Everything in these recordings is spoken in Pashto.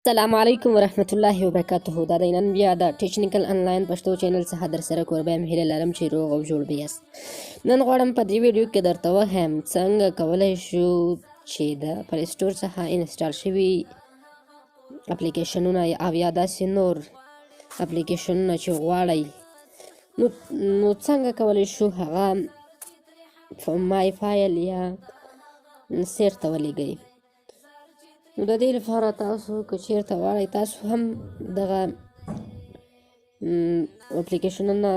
السلام علیکم ورحمت الله وبرکاته. دا د نن بیا د ټیکنیکل انلاین پښتو چینل څخه در سره کوربه یم. هیله لرم چې روغ او جوړ به یاست. نن غواړم په دې ویډیو کې درته وښیم څنګه کولی شو چې د پلی سټور څخه انسټال شوي اپلیکیشنونه او یا داسې نور اپلیکیشنونه چې غواړئ نو څنګه کولی شو هغه مای فایل یا سیر ته ولیږئ. نو د دې لپاره تاسو که چیرته غواړئ تاسو هم دغه اپلیکیشنونه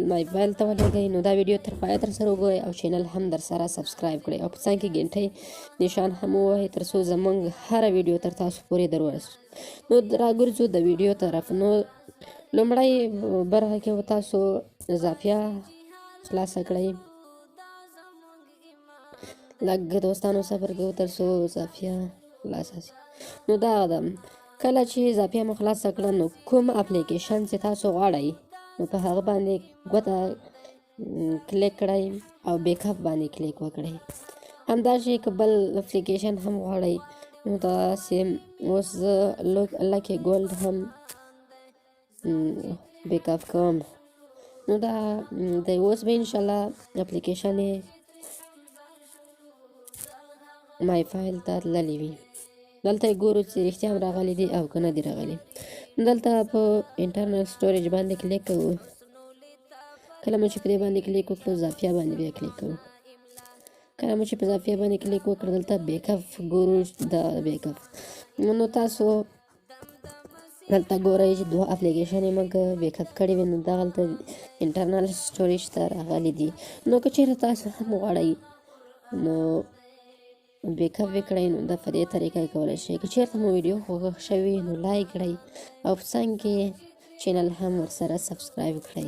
مای فایل ته ولیږئ، نو دا ویډیو تر پایه در سره وګورئ او چینل هم در سره سبسکرایب کړئ او په څنګ کې ګنټۍ نشان هم ووهئ تر څو زموږ هره ویډیو تر تاسو پورې در ورسوي. نو راګرځو د ویډیو طرف. نو لومړی برخه کې تاسو اضافیه خلاصه کړئ. لږ دوستانو صبر کوو تر څو اضافیه خلاصه شي. نو دا ده کله چې اضافیه مو خلاصه کړه نو کوم اپلیکیشن چې تاسو غواړئ نو په هغه باندې ګوته کلیک کړئ او بیک اپ باندې کلیک وکړئ. همداسې که بل اپلیکیشن هم غواړئ نو داسې اوس زه لکې ګولډ هم بیک اپ کوم. نو دا د اوس به انشاءالله اپلیکیشن مای فایل ته تللی وي. دلته ګورو چې رښتیا هم راغلی دی او که نه دی راغلی. دلته په انټرنل سټوریج باندې کلیک کوو. کله مو چې په دې باندې کلیک وکړو اضافیه باندې بیا کلیک کوو. کله مو چې په اضافیه باندې کلیک وکړو دلته بیک اپ ګورو. دا بیک اپ نو تاسو دلته ګورئ چې دوه اپلیکیشن یې موږ بیک اپ کړي وي، نو دغلته انټرنل سټوریج ته راغلی دي. نو که چیرې تاسو هم غواړئ نو بیک اپ وکړئ نو دا په دې طریقه کولی شئ. که چیرته مو ویډیو خوښ شوي نو لایک کړئ او په څنګ کې چینل هم ورسره سبسکرایب کړئ.